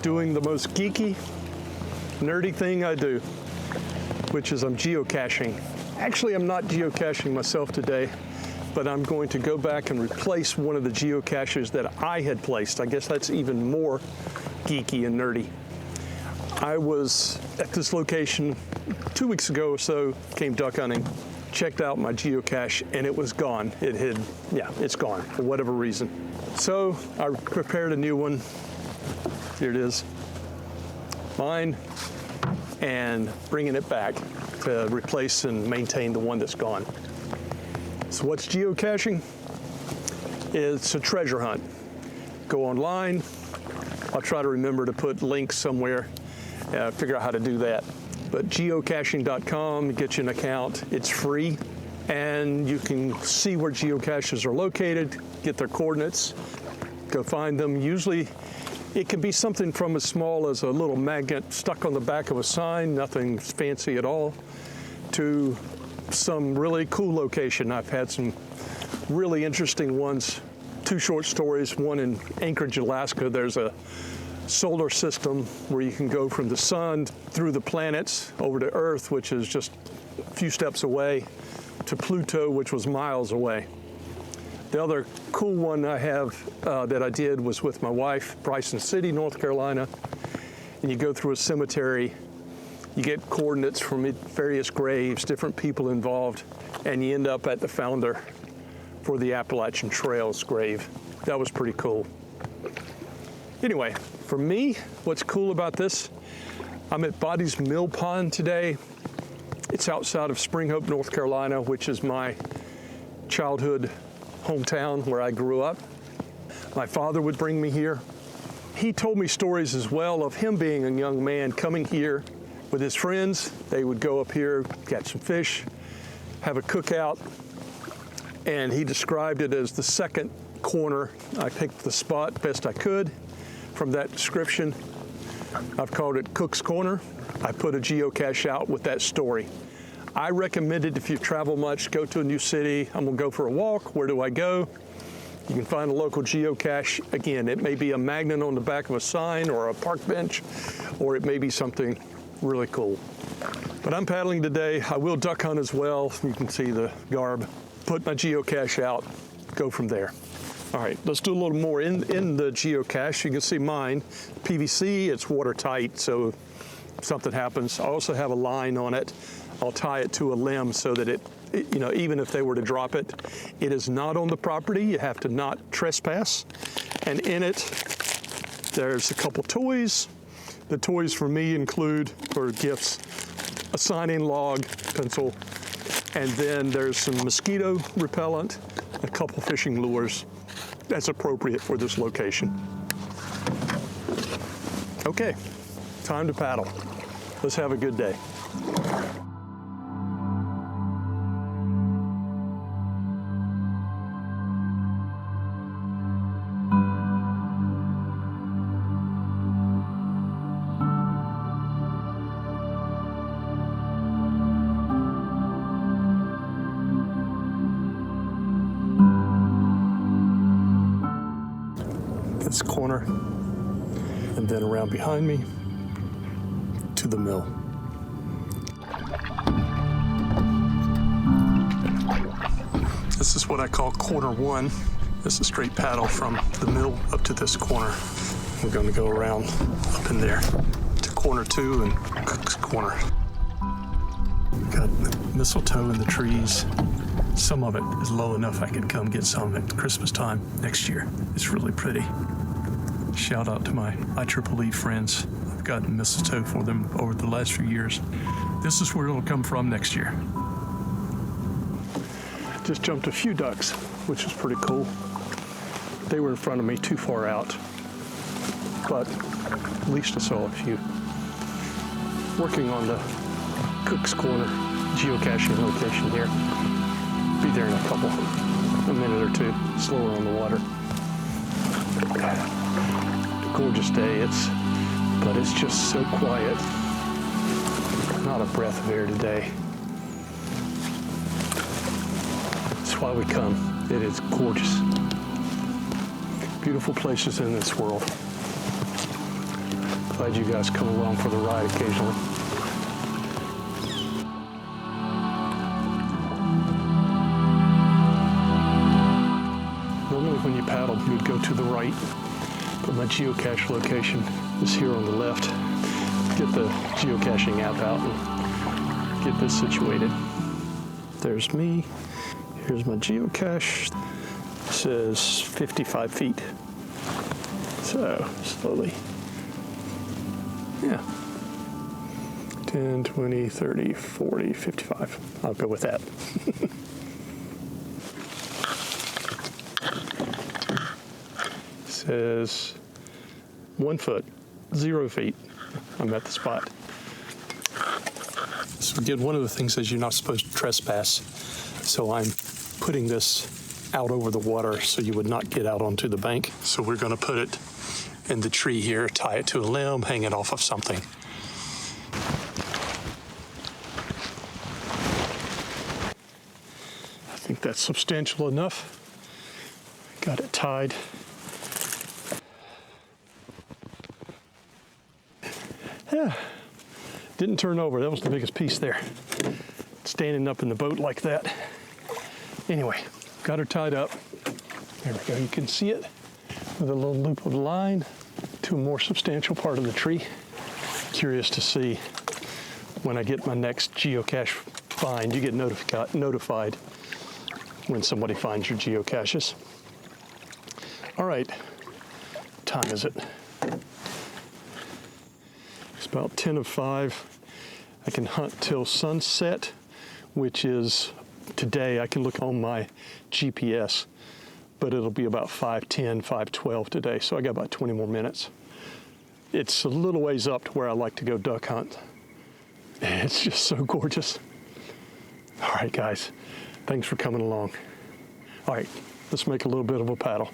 doing the most geeky, nerdy thing I do, which is I'm geocaching. Actually, I'm not geocaching myself today, but I'm going to go back and replace one of the geocaches that I had placed. I guess that's even more geeky and nerdy. I was at this location 2 weeks ago or so, came duck hunting, checked out my geocache, and it was gone. It's gone for whatever reason. So I prepared a new one. Here it is, mine, and bringing it back to replace and maintain the one that's gone. So what's geocaching? It's a treasure hunt. Go online. I'll try to remember to put links somewhere, figure out how to do that. But geocaching.com, get you an account. It's free, and you can see where geocaches are located, get their coordinates, go find them. Usually it can be something from as small as a little magnet stuck on the back of a sign, nothing fancy at all, to some really cool location. I've had some really interesting ones. 2 short stories, one in Anchorage, Alaska. There's a solar system where you can go from the sun through the planets over to Earth, which is just a few steps away, to Pluto, which was miles away. The other cool one I have that I did was with my wife, Bryson City, North Carolina. And you go through a cemetery, you get coordinates from various graves, different people involved, and you end up at the founder for the Appalachian Trail's grave. That was pretty cool. Anyway, for me, what's cool about this, I'm at Boddies Millpond today. It's outside of Spring Hope, North Carolina, which is my childhood hometown where I grew up. My father would bring me here. He told me stories as well of him being a young man coming here with his friends. They would go up here, catch some fish, have a cookout, and he described it as the second corner. I picked the spot best I could from that description. I've called it Cook's Corner. I put a geocache out with that story. I recommend it if you travel much, go to a new city. I'm gonna go for a walk. Where do I go? You can find a local geocache. Again, it may be a magnet on the back of a sign or a park bench, or it may be something really cool. But I'm paddling today. I will duck hunt as well. You can see the garb. Put my geocache out, go from there. All right, let's do a little more in the geocache. You can see mine, PVC, it's watertight, so if something happens. I also have a line on it. I'll tie it to a limb so that it, even if they were to drop it, it is not on the property. You have to not trespass. And in it, there's a couple toys. The toys for me include, for gifts, a signing log, pencil, and then there's some mosquito repellent, a couple fishing lures. That's appropriate for this location. Okay, time to paddle. Let's have a good day. This corner, and then around behind me to the mill. This is what I call corner 1. This is a straight paddle from the mill up to this corner. We're going to go around up in there to corner 2 and Cook's Corner. Got mistletoe in the trees. Some of it is low enough I could come get some at Christmas time next year. It's really pretty. Shout out to my IEEE friends. I've gotten mistletoe for them over the last few years. This is where it'll come from next year. Just jumped a few ducks, which is pretty cool. They were in front of me too far out, but at least I saw a few. Working on the Cook's Corner geocaching location here. Be there in a minute or two, slower on the water. Gorgeous day, but it's just so quiet. Not a breath of air today. That's why we come. It is gorgeous. Beautiful places in this world. Glad you guys come along for the ride occasionally. Normally when you paddle, you would go to the right, but my geocache location is here on the left. Get the geocaching app out and get this situated. There's me. Here's my geocache. It says 55 feet. So slowly. Yeah. 10, 20, 30, 40, 55. I'll go with that. Says 1 foot, 0 feet. I'm at the spot. So again, one of the things is you're not supposed to trespass. So I'm putting this out over the water so you would not get out onto the bank. So we're going to put it in the tree here, tie it to a limb, hang it off of something. I think that's substantial enough. Got it tied. Yeah, didn't turn over. That was the biggest piece there. Standing up in the boat like that. Anyway, got her tied up. There we go. You can see it with a little loop of line to a more substantial part of the tree. Curious to see when I get my next geocache find. You get notified when somebody finds your geocaches. All right, what time is it? It's about 10 of 5. I can hunt till sunset, which is today. I can look on my GPS, but it'll be about 5:10, 5:12 today, so I got about 20 more minutes. It's a little ways up to where I like to go duck hunt. It's just so gorgeous. All right, guys, thanks for coming along. All right, let's make a little bit of a paddle.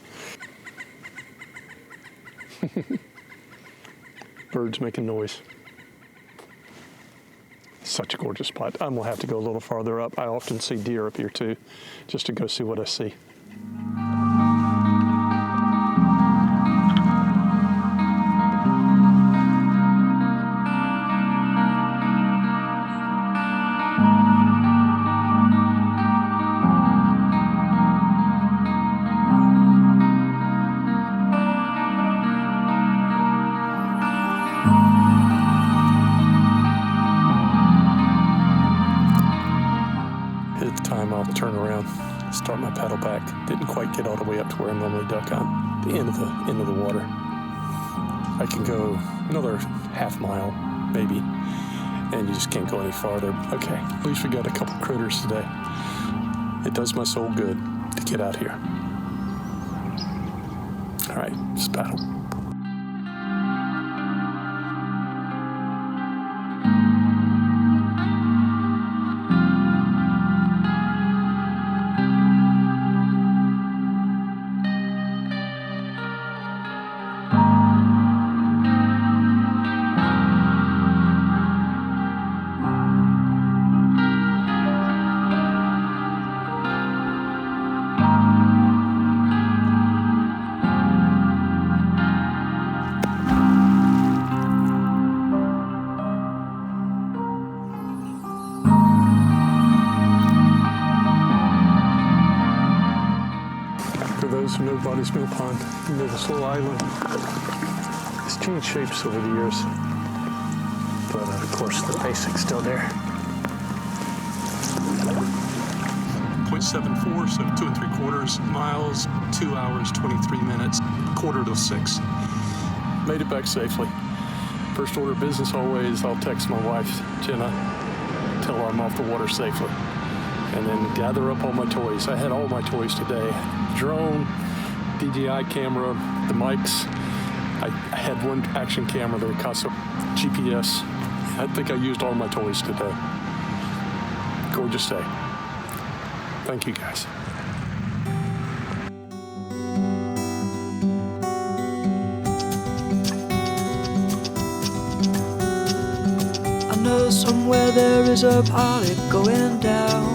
Birds making noise. Such a gorgeous spot. I'm gonna have to go a little farther up. I often see deer up here too, just to go see what I see. I'll turn around, start my paddle back. Didn't quite get all the way up to where I normally duck on the end of the water. I can go another half mile, maybe, and you just can't go any farther. Okay, at least we got a couple critters today. It does my soul good to get out here. All right, just paddle. For those who know Boddies Millpond, you know this little island. It's changed shapes over the years, but of course the basic's still there. 0.74, so 2 3/4 miles, 2 hours, 23 minutes, 5:45. Made it back safely. First order of business always, I'll text my wife, Jenna, tell her I'm off the water safely. And then gather up all my toys. I had all my toys today. Drone, DJI camera, the mics. I had one action camera, the Casa GPS. I think I used all my toys today. Gorgeous day. Thank you, guys. I know somewhere there is a party going down.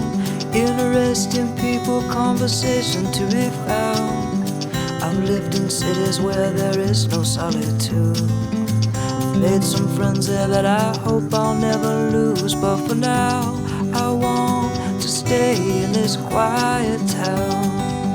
Interesting people, conversation to be found. I've lived in cities where there is no solitude. Made some friends there that I hope I'll never lose, but for now I want to stay in this quiet town.